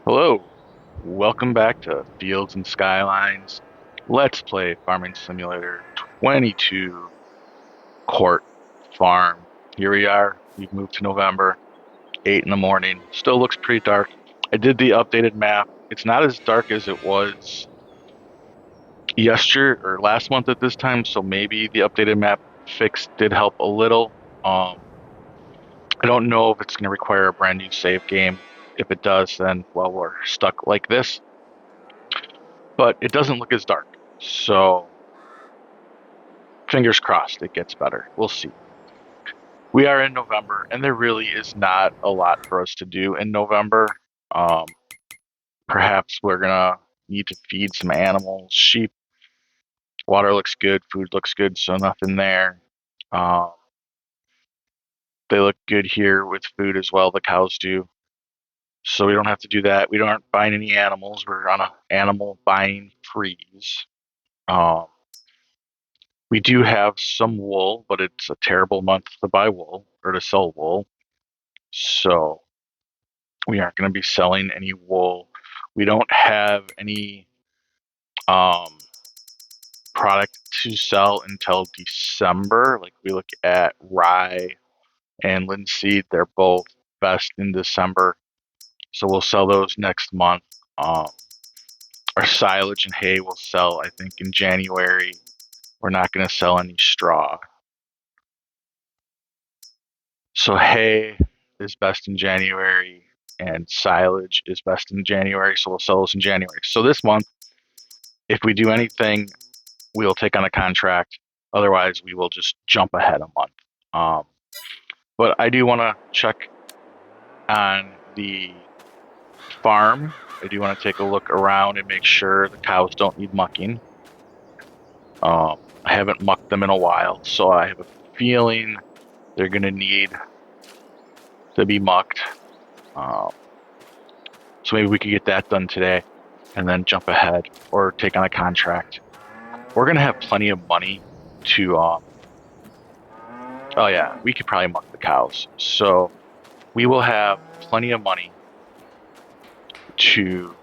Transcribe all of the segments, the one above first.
Hello, welcome back to Fields and Skylines. Let's play Farming Simulator 22 Court Farm. Here we are. We've moved to November, 8 in the morning. Still looks pretty dark. I did the updated map. It's not as dark as it was yesterday or last month at this time, so maybe the updated map fix did help a little. I don't know if it's going to require a brand new save game. If it does, then, well, we're stuck like this. But it doesn't look as dark. So fingers crossed it gets better. We'll see. We are in November, and there really is not a lot for us to do in November. Um, Perhaps we're gonna need to feed some animals, sheep. Water looks good, food looks good, so nothing there. Um, they look good here with food as well. The cows do, so we don't have to do that. We aren't buying any animals. We're on a animal buying freeze. Um, We do have some wool, but it's a terrible month to buy wool or to sell wool. So we aren't going to be selling any wool. We don't have any um, product to sell until December. Like we look at rye and linseed, they're both best in December. So we'll sell those next month. Our silage and hay will sell, I think, in January. We're not going to sell any straw. So hay is best in January and silage is best in January. So we'll sell those in January. So this month, if we do anything, we'll take on a contract. Otherwise, we will just jump ahead a month. Um, but I do want to check on the farm. I do want to take a look around and make sure the cows don't need mucking. I haven't mucked them in a while, so I have a feeling they're going to need to be mucked. Um, So maybe we could get that done today and then jump ahead or take on a contract. We're going to have plenty of money to, oh yeah, we could probably muck the cows. So we will have plenty of money to,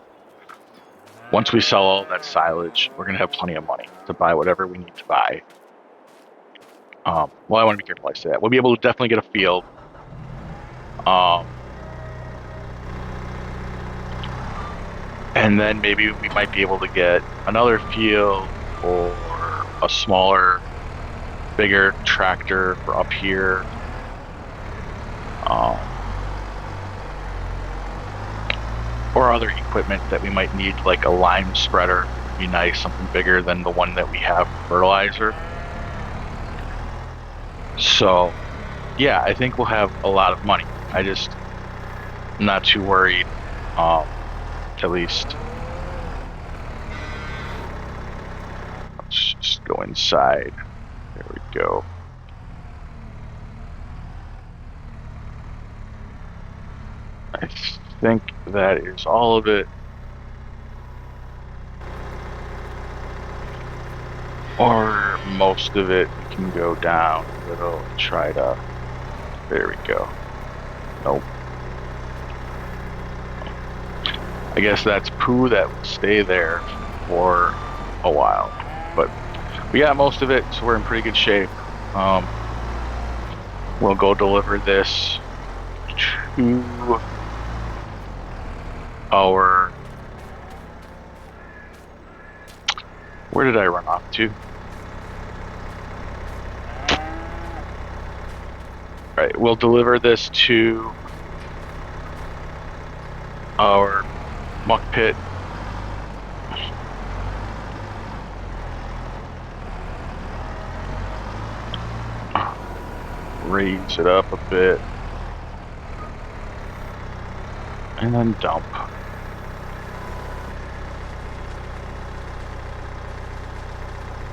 once we sell all that silage, we're going to have plenty of money to buy whatever we need to buy. Well, I want to be careful I say that. We'll be able to definitely get a field. And then maybe we might be able to get another field or a smaller, bigger tractor for up here. Um, or other equipment that we might need, like a lime spreader. Would be nice, something bigger than the one that we have for fertilizer. So, yeah, I think we'll have a lot of money. I'm not too worried, at least. Let's just go inside. There we go. I think that is all of it. Or most of it. We can go down a little and try to. There we go. Nope. I guess that's poo that will stay there for a while. But we got most of it, so we're in pretty good shape. We'll go deliver this to our... Where did I run off to? Right, we'll deliver this to our muck pit. Raise it up a bit. And then dump.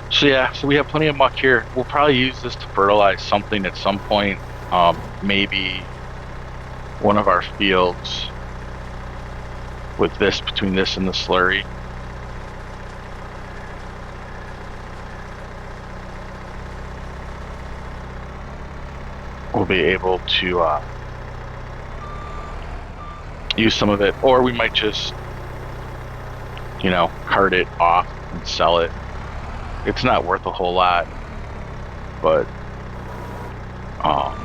So yeah, so we have plenty of muck here. We'll probably use this to fertilize something at some point. Maybe one of our fields with this, between this and the slurry. We'll be able to use some of it, or we might just, cart it off and sell it. It's not worth a whole lot, but um,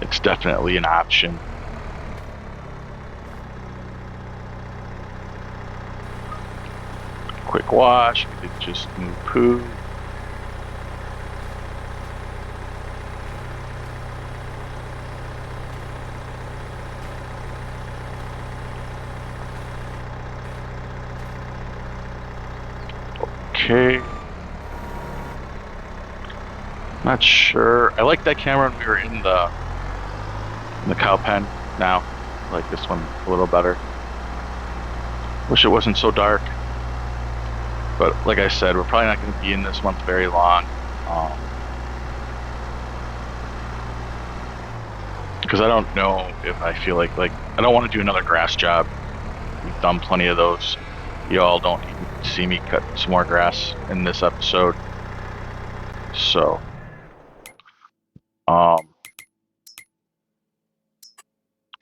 it's definitely an option. Quick wash, we did just move poo. Okay. Not sure. I like that camera when we were in the cow pen. Now, I like this one a little better. Wish it wasn't so dark. But like I said, we're probably not going to be in this month very long. Because I don't know if I feel like I don't want to do another grass job. We've done plenty of those. You all don't need to see me cut some more grass in this episode. So,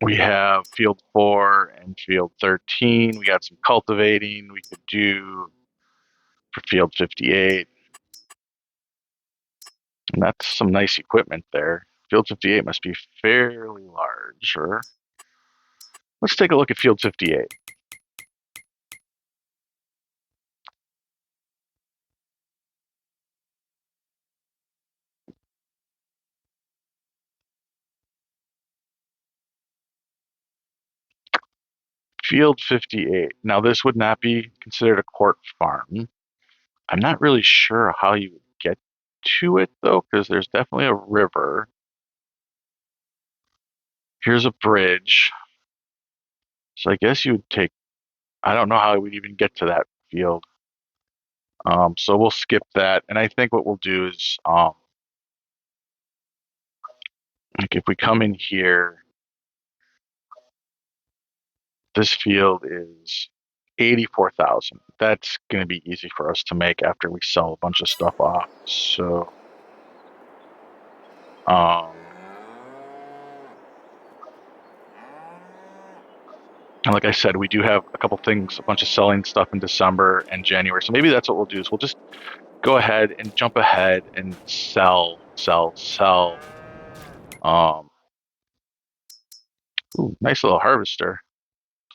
we have field 4 and field 13. We got some cultivating we could do for field 58. And that's some nice equipment there. Field 58 must be fairly larger. Let's take a look at field 58. Field 58. Now, this would not be considered a quart farm. I'm not really sure how you would get to it, though, because there's definitely a river. Here's a bridge. So I guess you would take, I don't know how we'd even get to that field. So we'll skip that. And I think what we'll do is, like if we come in here, this field is 84,000. That's going to be easy for us to make after we sell a bunch of stuff off. So, and like I said, we do have a couple things, a bunch of selling stuff in December and January. So maybe that's what we'll do is we'll just go ahead and jump ahead and sell. Ooh, nice little harvester.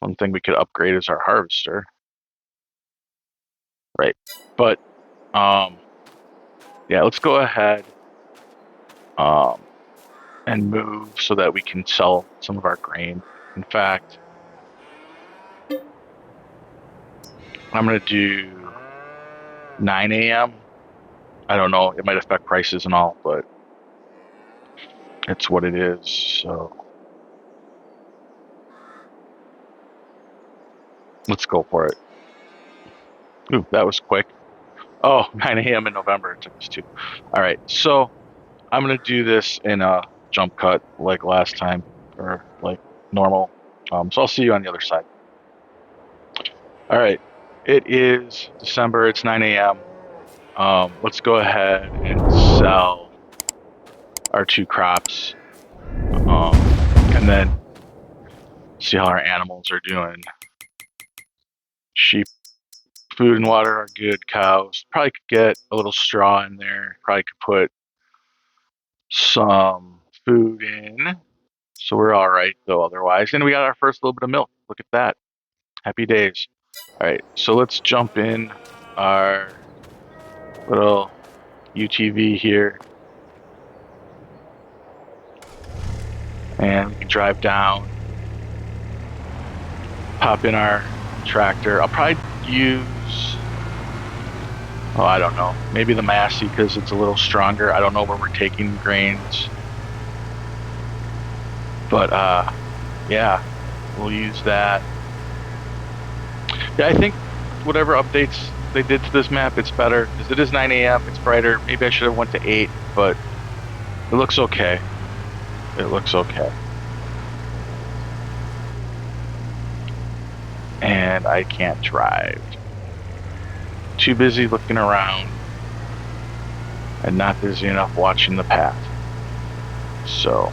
One thing we could upgrade is our harvester. Right. But, yeah, let's go ahead, and move so that we can sell some of our grain. In fact, I'm going to do 9 a.m. I don't know. It might affect prices and all, but it's what it is. So let's go for it. Ooh, that was quick. Oh, 9 a.m. in November it took us to. All right. So I'm going to do this in a jump cut like last time or like normal. So I'll see you on the other side. All right. It is December. It's 9 a.m. Let's go ahead and sell our 2 crops, and then see how our animals are doing. Sheep, food and water are good. Cows, probably could get a little straw in there. Probably could put some food in. So we're all right, though, otherwise. And we got our first little bit of milk. Look at that. Happy days. All right, so let's jump in our little UTV here. And we can drive down, pop in our tractor. I'll probably use, I don't know, maybe the Massey because it's a little stronger. I don't know where we're taking grains. But, yeah, we'll use that. Yeah, I think whatever updates they did to this map, it's better. Because it is 9 a.m., it's brighter. Maybe I should have went to 8, but it looks okay. It looks okay. And I can't drive. Too busy looking around and not busy enough watching the path. So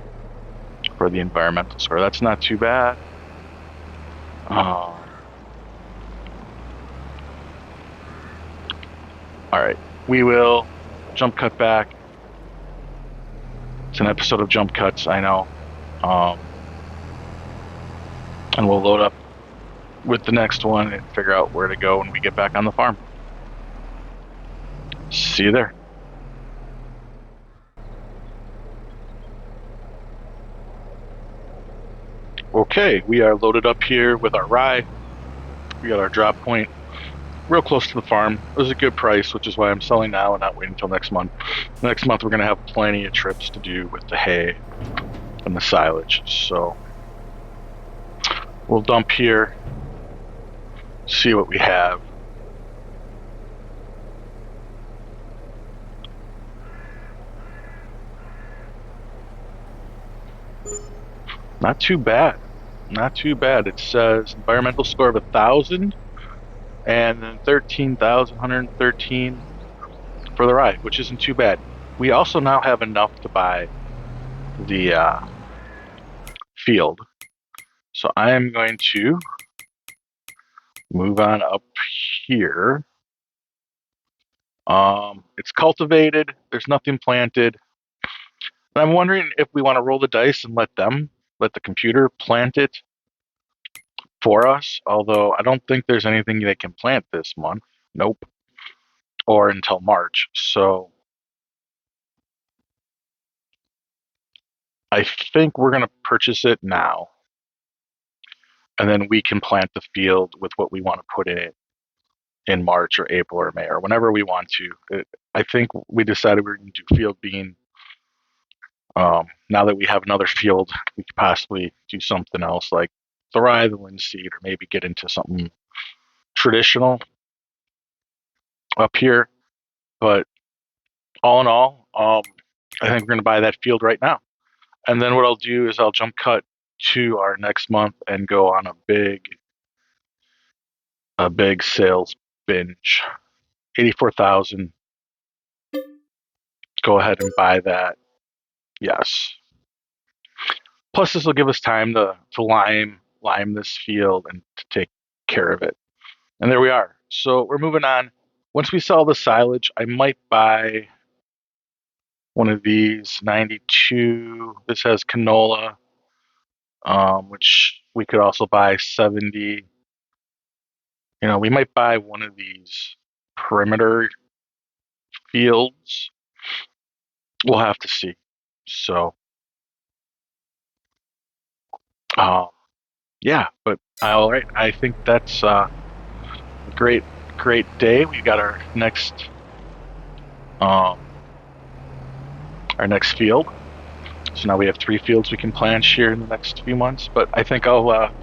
for the environmental score. That's not too bad. All right, we will jump cut back. It's an episode of jump cuts, I know. And we'll load up with the next one and figure out where to go when we get back on the farm. See you there. Okay, we are loaded up here with our rye. We got our drop point real close to the farm. It was a good price, which is why I'm selling now and not waiting until next month. Next month, we're going to have plenty of trips to do with the hay and the silage. So we'll dump here, see what we have. Not too bad. Not too bad. It says environmental score of 1,000 and then 13,113 for the rye, which isn't too bad. We also now have enough to buy the field. So I am going to move on up here. It's cultivated. There's nothing planted. And I'm wondering if we want to roll the dice and let the computer plant it for us. Although I don't think there's anything they can plant this month. Nope. Or until March. So I think we're going to purchase it now. And then we can plant the field with what we want to put in it in March or April or May or whenever we want to. I think we decided we were going to do field bean. Now that we have another field, we could possibly do something else like the rye, the linseed, or maybe get into something traditional up here. But all in all, I think we're going to buy that field right now. And then what I'll do is I'll jump cut to our next month and go on a big sales binge. 84,000. Go ahead and buy that. Yes. Plus, this will give us time to lime this field and to take care of it. And there we are. So we're moving on. Once we sell the silage, I might buy one of these 92. This has canola, which we could also buy 70. We might buy one of these perimeter fields. We'll have to see. So, yeah, but all right. I think that's a great day. We got our next field. So now we have 3 fields we can plant here in the next few months. But I think I'll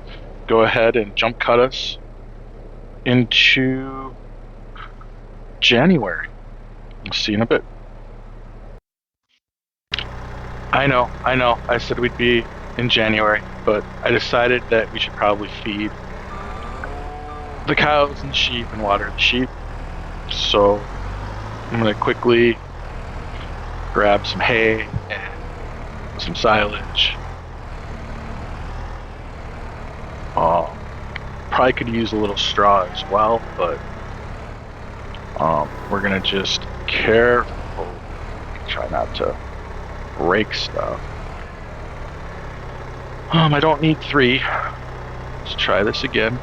go ahead and jump cut us into January. We'll see you in a bit. I know. I said we'd be in January, but I decided that we should probably feed the cows and sheep and water the sheep. So I'm going to quickly grab some hay and some silage. Probably could use a little straw as well, but we're going to just carefully try not to break stuff. I don't need 3. Let's try this again.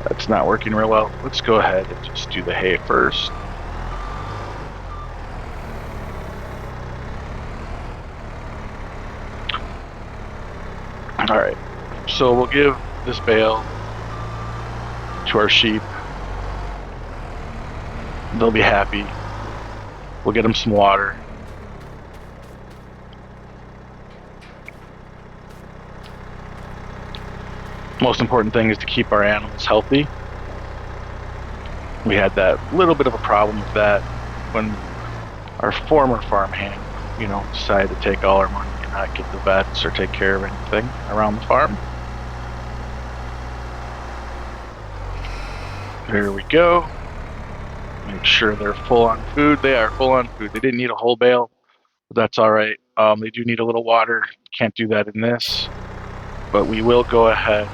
That's not working real well. Let's go ahead and just do the hay first. All right, so we'll give this bale to our sheep. They'll be happy. We'll get them some water. Most important thing is to keep our animals healthy. We had that little bit of a problem with that when our former farmhand, decided to take all our money and not get the vets or take care of anything around the farm. There we go. Make sure they're full on food. They are full on food. They didn't need a whole bale, but that's all right. They do need a little water. Can't do that in this, but we will go ahead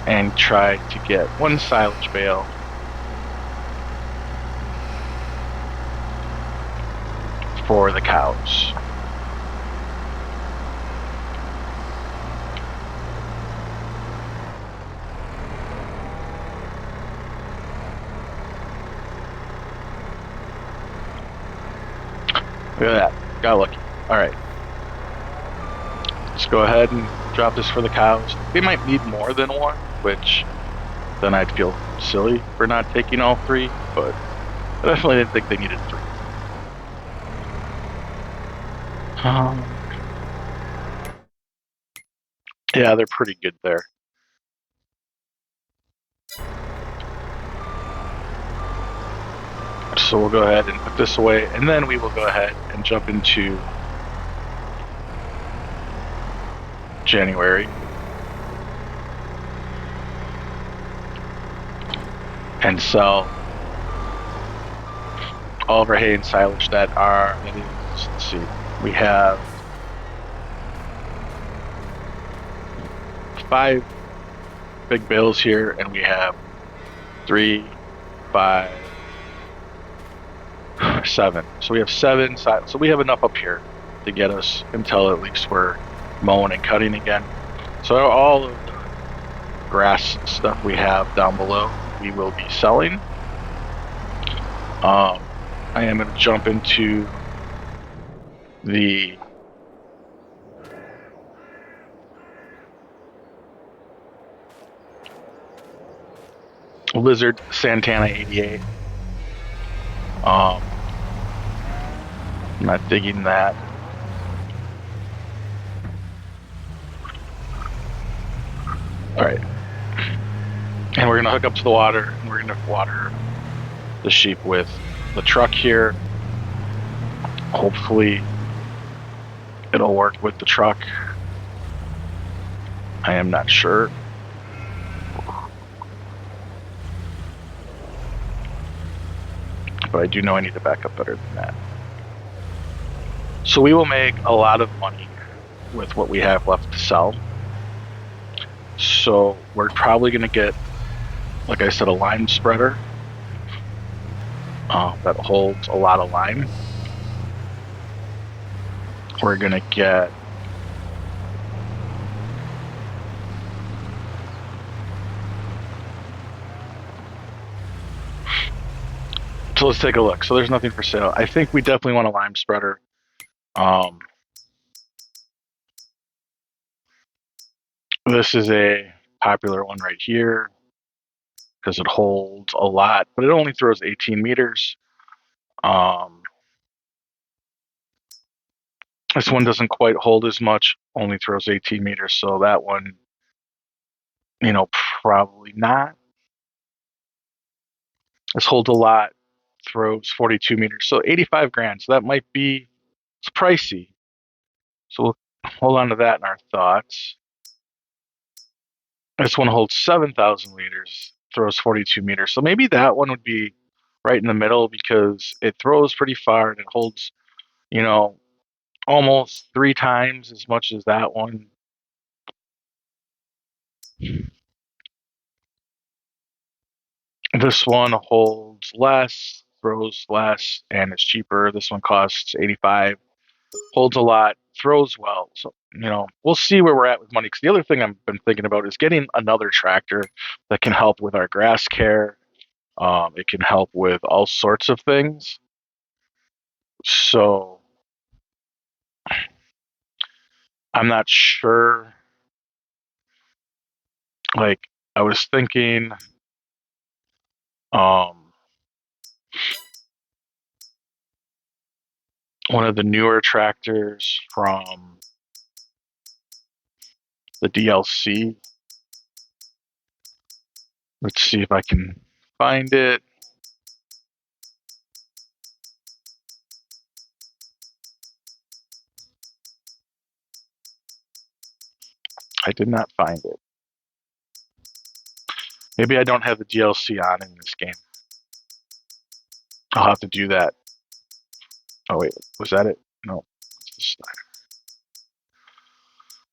and try to get one silage bale for the cows. Look at that. Got lucky. All right. Let's go ahead and drop this for the cows. They might need more than one, which then I'd feel silly for not taking all three, but I definitely didn't think they needed three. Yeah, they're pretty good there. So we'll go ahead and put this away, and then we will go ahead and jump into January. And sell all of our hay and silage that is, let's see, we have 5 big bales here, and we have 3, 5, 7. So we have 7. So we have enough up here to get us until at least we're mowing and cutting again. So all of the grass stuff we have down below, we will be selling. I am going to jump into the Lizard Santana 88. I'm not digging that. All right. And we're going to hook up to the water, and we're going to water the sheep with the truck here. Hopefully it'll work with the truck. I am not sure. But I do know I need to back up better than that. So we will make a lot of money with what we have left to sell. So we're probably going to get, like I said, a lime spreader that holds a lot of lime. We're going to get so let's take a look. So there's nothing for sale. I think we definitely want a lime spreader. This is a popular one right here because it holds a lot, but it only throws 18 meters. This one doesn't quite hold as much, only throws 18 meters, so that one, probably not. This holds a lot, throws 42 meters, so 85 grand. So that might be, it's pricey. So we'll hold on to that in our thoughts. This one holds 7,000 liters, throws 42 meters. So maybe that one would be right in the middle because it throws pretty far and it holds, almost 3 times as much as that one. This one holds less, throws less, and is cheaper. This one costs 85, holds a lot, throws well. So, we'll see where we're at with money. Because the other thing I've been thinking about is getting another tractor that can help with our grass care. It can help with all sorts of things. So I'm not sure. Like, I was thinking, one of the newer tractors from the DLC. Let's see if I can find it. I did not find it. Maybe I don't have the DLC on in this game. I'll have to do that. Oh wait, was that it? No.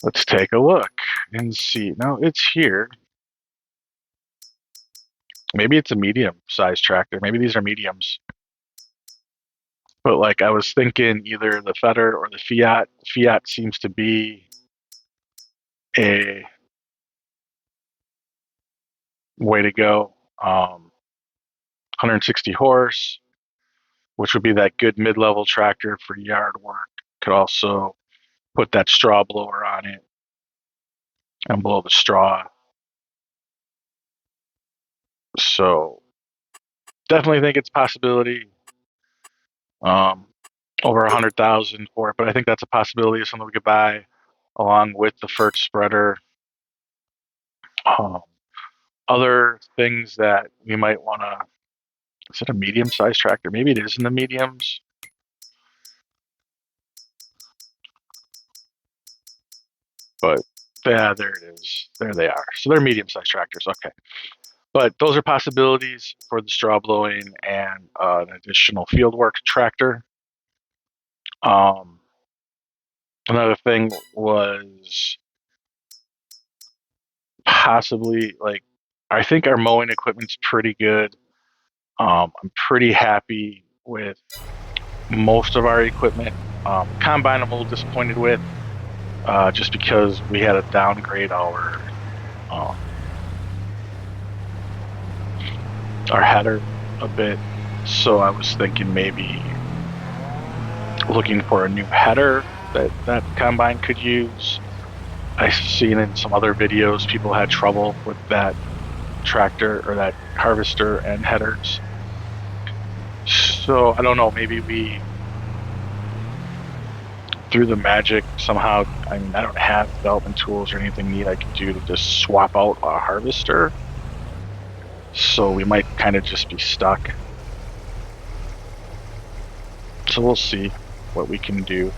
Let's take a look and see. No, it's here. Maybe it's a medium-sized tractor. Maybe these are mediums. But like I was thinking either the Feder or the Fiat. The Fiat seems to be a way to go. 160 horse, which would be that good mid-level tractor for yard work. Could also put that straw blower on it and blow the straw. So definitely think it's a possibility. Over 100,000 for it, but I think that's a possibility of something we could buy along with the FERT spreader. Um, Other things that we might want to. Is it a medium-sized tractor? Maybe it is in the mediums. But yeah, there it is. There they are. So they're medium-sized tractors. Okay. But those are possibilities for the straw blowing and an additional fieldwork tractor. Another thing was possibly like I think our mowing equipment's pretty good. I'm pretty happy with most of our equipment. Combine I'm a little disappointed with, just because we had to downgrade um, our header a bit. So I was thinking maybe looking for a new header that combine could use. I've seen in some other videos people had trouble with that tractor or that harvester and headers. So I don't know, maybe we through the magic somehow, I mean I don't have development tools or anything neat I can do to just swap out a harvester. So we might kind of just be stuck. So we'll see what we can do.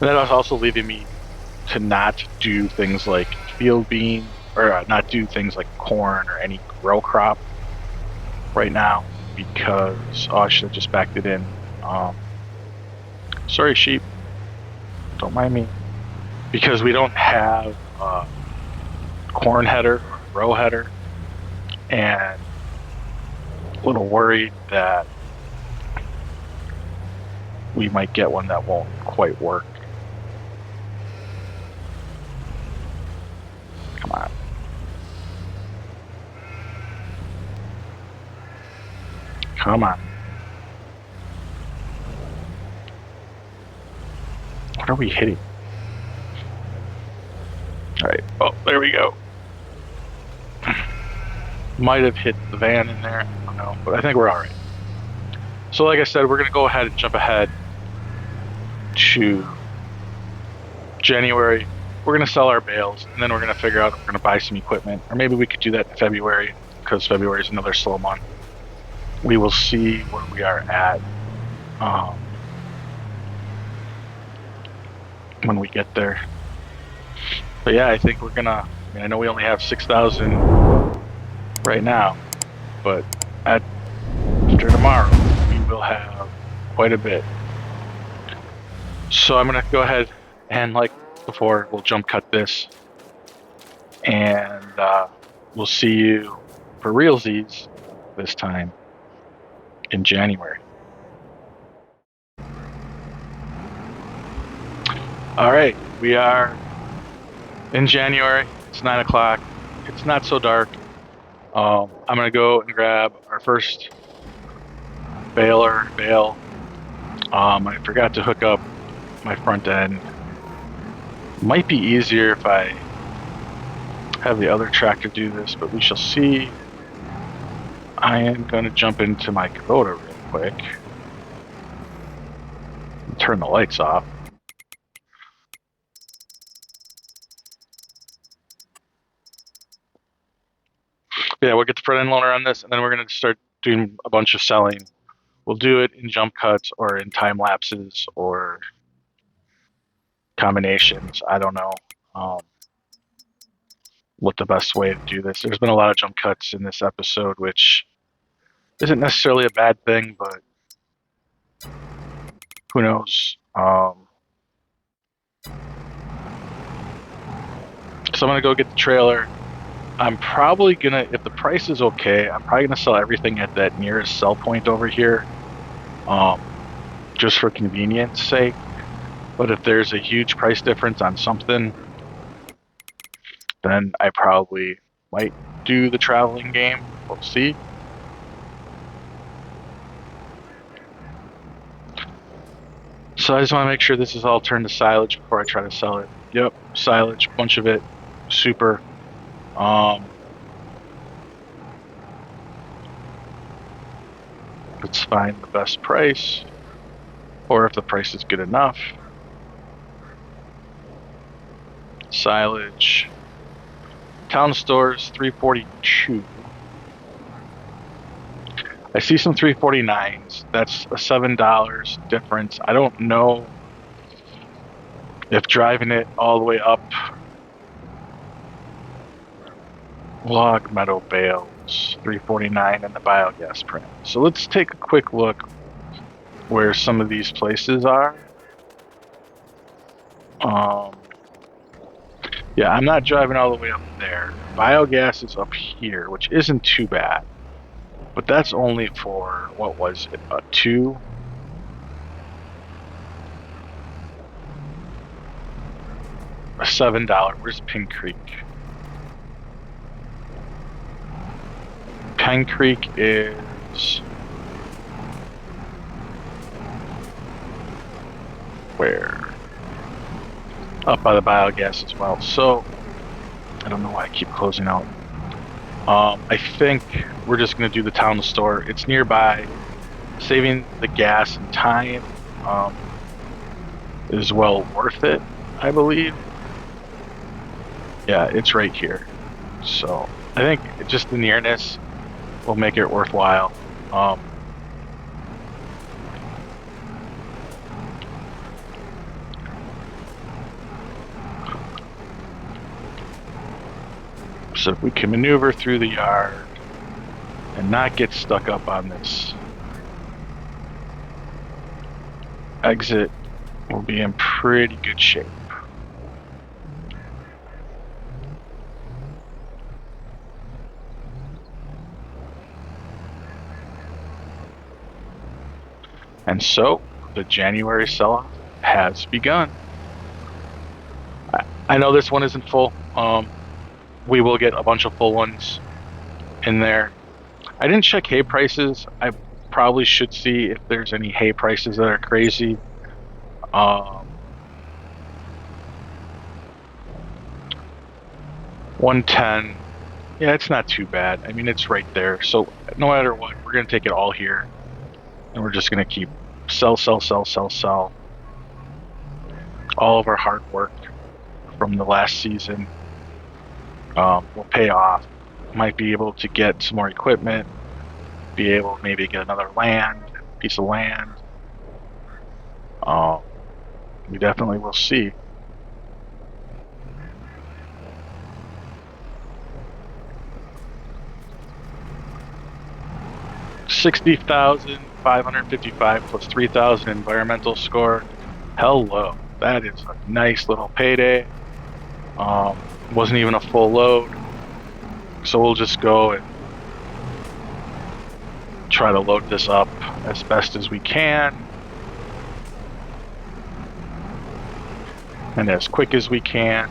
And that was also leaving me to not do things like field bean or not do things like corn or any row crop right now because I should have just backed it in. Sorry, sheep. Don't mind me. Because we don't have a corn header or row header, and a little worried that we might get one that won't quite work. Come on. Come on. What are we hitting? All right. Oh, there we go. Might have hit the van in there. I don't know, but I think we're all right. So like I said, we're going to go ahead and jump ahead to January. We're going to sell our bales, and then we're going to figure out if we're going to buy some equipment. Or maybe we could do that in February, because February is another slow month. We will see where we are at when we get there. But yeah, I think we're going to, I know we only have 6,000 right now, but after tomorrow, we will have quite a bit. So I'm going to go ahead and, like before, we'll jump cut this, and we'll see you for realsies this time in January. All right, we are in January. It's 9 o'clock. It's not so dark. I'm gonna go and grab our first bale. I forgot to hook up my front end. Might be easier if I have the other tractor do this, but we shall see. I am gonna jump into my Kubota real quick. Turn the lights off. Yeah, we'll get the front end loaner on this, and then we're gonna start doing a bunch of selling. We'll do it in jump cuts or in time lapses or combinations. I don't know. what the best way to do this. There's been a lot of jump cuts in this episode, which isn't necessarily a bad thing, but who knows? So I'm gonna go get the trailer. I'm probably gonna, if the price is okay, I'm probably gonna sell everything at that nearest sell point over here, just for convenience sake. But if there's a huge price difference on something, then I probably might do the traveling game. We'll see. So I just want to make sure this is all turned to silage before I try to sell it. Yep, silage, bunch of it, super. Let's find the best price, or if the price is good enough. Silage. Town stores, 342. I see some 349s. That's a $7 difference. I don't know if driving it all the way up Log Meadow Bales, 349 and the biogas print. So let's take a quick look where some of these places are. Yeah, I'm not driving all the way up there. Biogas is up here, which isn't too bad. But that's only for, what was it, a 2? A $7. Where's Pin Creek? Pine Creek is... where? Up by the biogas as well. So, I don't know why I keep closing out. I think we're just going to do the town store. It's nearby. Saving the gas and time is well worth it, I believe. Yeah, it's right here. So I think just the nearness will make it worthwhile. So if we can maneuver through the yard and not get stuck up on this exit, we'll be in pretty good shape. And so the January sell-off has begun. I know this one isn't full. We will get a bunch of full ones in there. I didn't check hay prices. I probably should see if there's any hay prices that are crazy. 110. Yeah, it's not too bad. I mean, it's right there. So no matter what, we're going to take it all here. And we're just going to keep sell. All of our hard work from the last season will pay off. Might be able to get some more equipment, be able to maybe get another piece of land. We definitely will see. $60,555 plus 3,000 environmental score. Hello, that is a nice little payday. Wasn't even a full load, so we'll just go and try to load this up as best as we can and as quick as we can.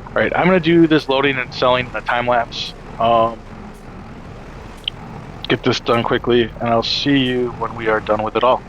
All right, I'm gonna do this loading and selling in a time lapse. Get this done quickly, and I'll see you when we are done with it all.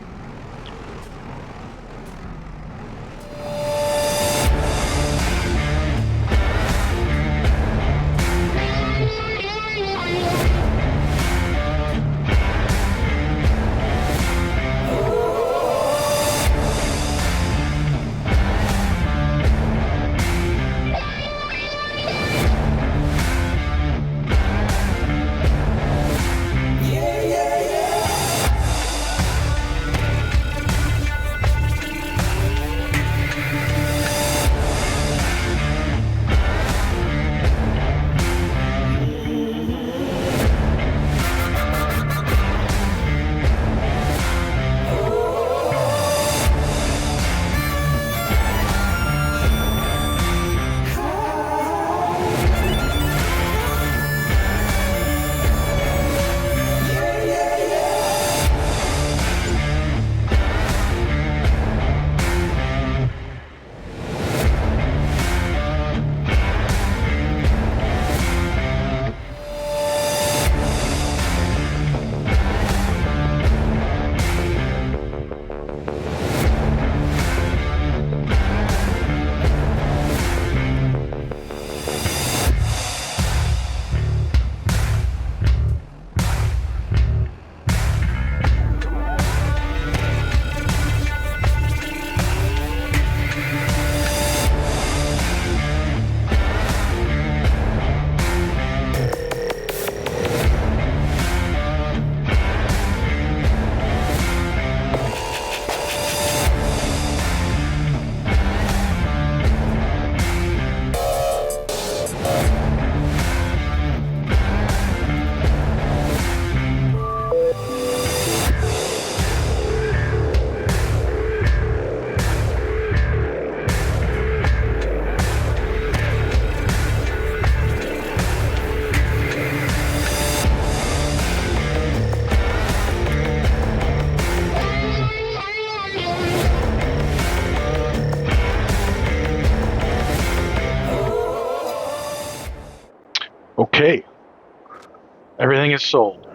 Everything is sold.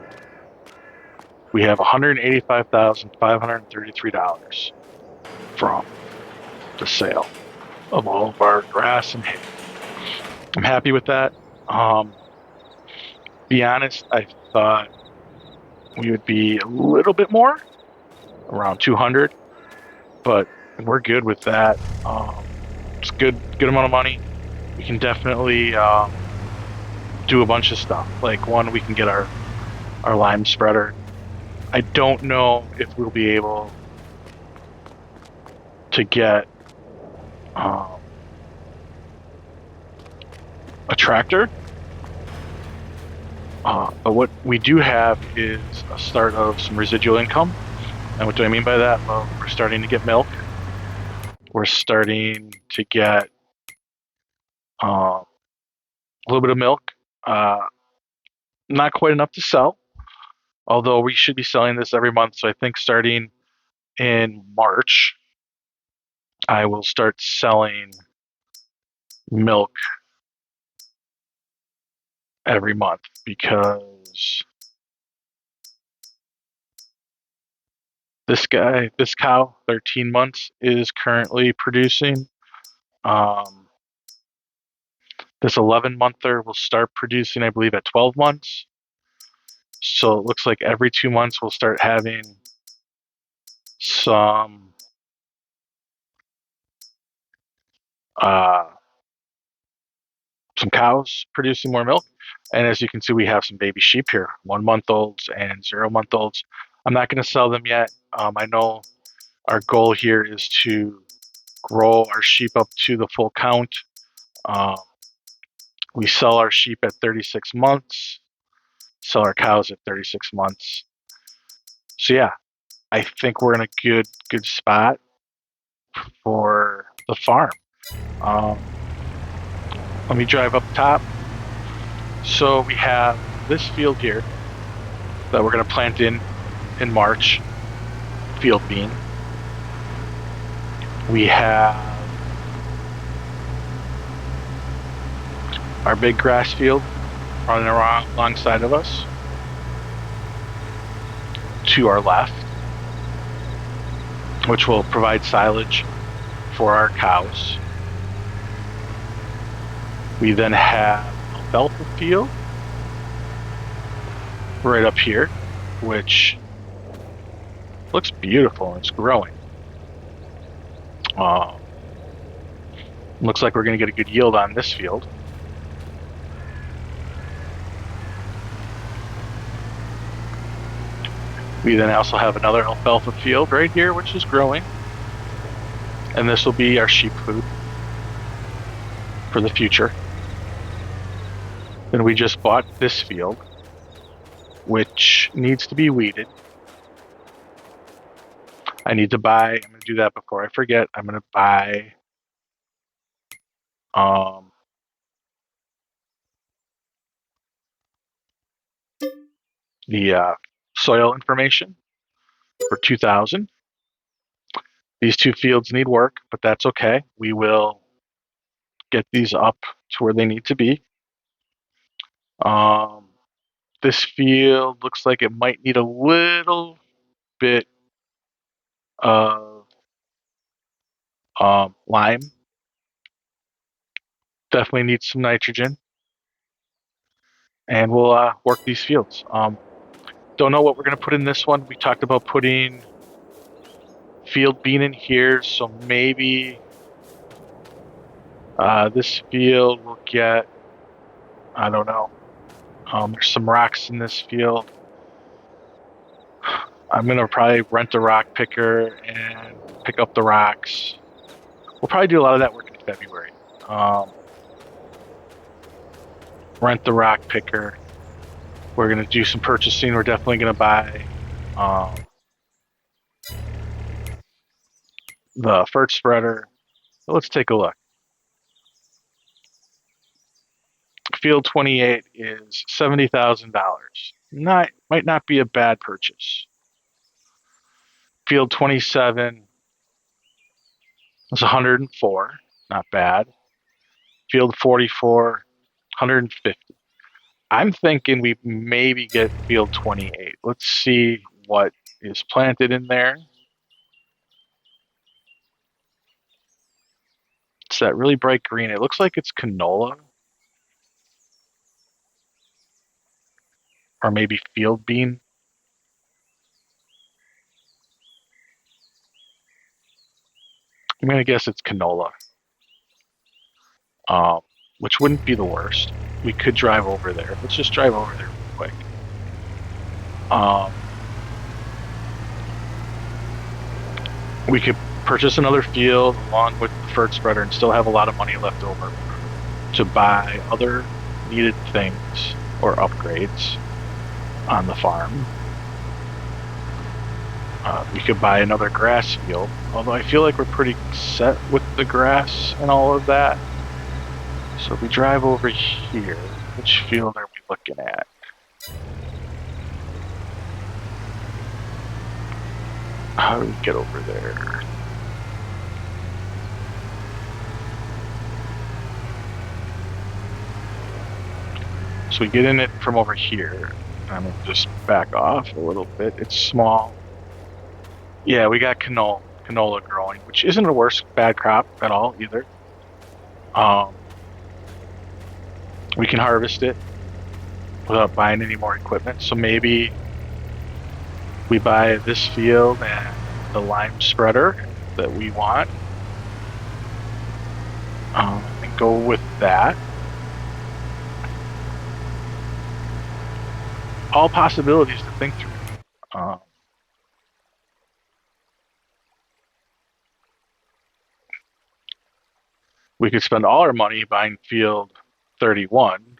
We have $185,533 from the sale of all of our grass and hay. I'm happy with that. Be honest, I thought we would be a little bit more, around 200, but we're good with that. It's good amount of money. We can definitely do a bunch of stuff. Like one, we can get our lime spreader. I don't know if we'll be able to get a tractor. But what we do have is a start of some residual income. And what do I mean by that? Well, we're starting to get milk. We're starting to get a little bit of milk. Not quite enough to sell, although we should be selling this every month. So I think starting in March, I will start selling milk every month because this cow, 13 months, is currently producing. This 11-monther will start producing, I believe, at 12 months. So it looks like every 2 months we'll start having some uh, some cows producing more milk. And as you can see, we have some baby sheep here, 1-month-olds and 0-month-olds. I'm not going to sell them yet. I know our goal here is to grow our sheep up to the full count. Um, we sell our sheep at 36 months, sell our cows at 36 months. So yeah, I think we're in a good spot for the farm. Let me drive up top. So we have this field here that we're going to plant in March, field bean. We have our big grass field running around alongside of us. To our left, which will provide silage for our cows. We then have alfalfa field right up here, which looks beautiful and it's growing. Looks like we're going to get a good yield on this field. We then also have another alfalfa field right here, which is growing. And this will be our sheep food for the future. Then we just bought this field, which needs to be weeded. I'm going to do that before I forget. I'm going to buy the soil information for 2,000. These two fields need work, but that's okay. We will get these up to where they need to be. This field looks like it might need a little bit of lime. Definitely needs some nitrogen. And we'll work these fields. Don't know what we're going to put in this one. We talked about putting field bean in here, so maybe this field will get, I don't know. There's some rocks in this field. I'm going to probably rent a rock picker and pick up the rocks. We'll probably do a lot of that work in February. Rent the rock picker. We're going to do some purchasing. We're definitely going to buy the fert spreader. So let's take a look. Field 28 is $70,000. Might not be a bad purchase. Field 27 is 104, not bad. Field 44, 150. I'm thinking we maybe get field 28. Let's see what is planted in there. It's that really bright green. It looks like it's canola or maybe field bean. I'm gonna guess it's canola, um, which wouldn't be the worst. We could drive over there. Let's just drive over there real quick. Um, we could purchase another field along with the fert spreader and still have a lot of money left over to buy other needed things or upgrades on the farm. We could buy another grass field, although I feel like we're pretty set with the grass and all of that. So if we drive over here, which field are we looking at? How do we get over there? So we get in it from over here. I'm gonna just back off a little bit. It's small. Yeah, we got canola growing, which isn't a bad crop at all either. We can harvest it without buying any more equipment. So maybe we buy this field and the lime spreader that we want, and go with that. All possibilities to think through. We could spend all our money buying field 31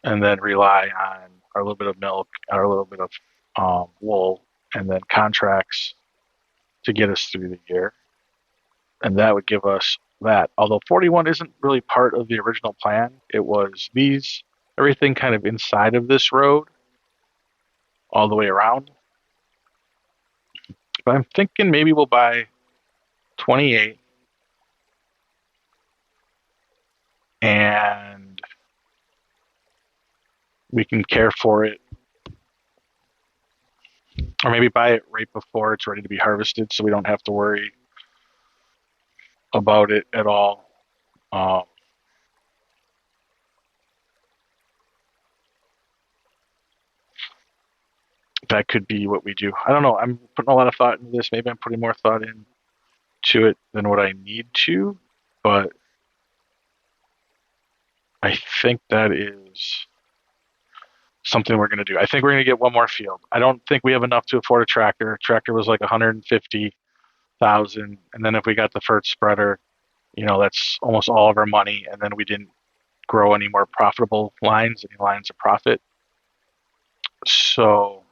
and then rely on our little bit of milk, our little bit of wool, and then contracts to get us through the year. And that would give us that. Although 41 isn't really part of the original plan, it was everything kind of inside of this road all the way around. But I'm thinking maybe we'll buy 28 and we can care for it, or maybe buy it right before it's ready to be harvested so we don't have to worry about it at all. That could be what we do. I don't know. I'm putting a lot of thought into this. Maybe I'm putting more thought into it than what I need to, but I think that is something we're going to do. I think we're going to get one more field. I don't think we have enough to afford a tractor. Tractor was like 150,000, and then if we got the fert spreader, that's almost all of our money. And then we didn't grow any more profitable lines, any lines of profit. So,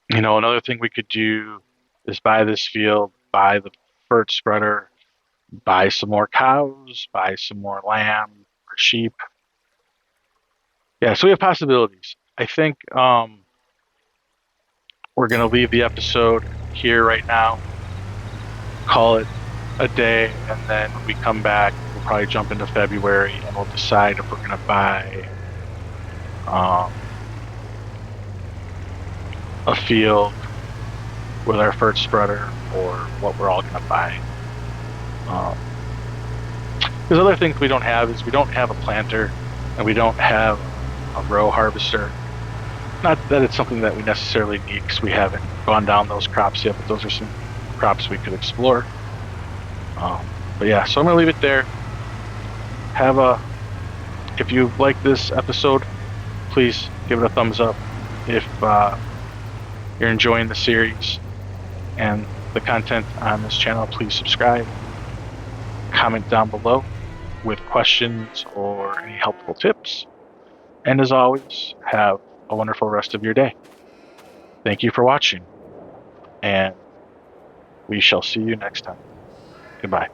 another thing we could do is buy this field, buy the fert spreader, buy some more cows, buy some more lamb or sheep. Yeah, so we have possibilities. I think we're going to leave the episode here right now, call it a day, and then when we come back, we'll probably jump into February and we'll decide if we're going to buy a field with our fert spreader or what we're all going to buy. There's other things we don't have is we don't have a planter and we don't have a row harvester. Not that it's something that we necessarily need because we haven't gone down those crops yet, but those are some crops we could explore. But yeah, so I'm going to leave it there. If you like this episode, please give it a thumbs up. If you're enjoying the series and the content on this channel, please subscribe. Comment down below with questions or any helpful tips. And as always, have a wonderful rest of your day. Thank you for watching, and we shall see you next time. Goodbye.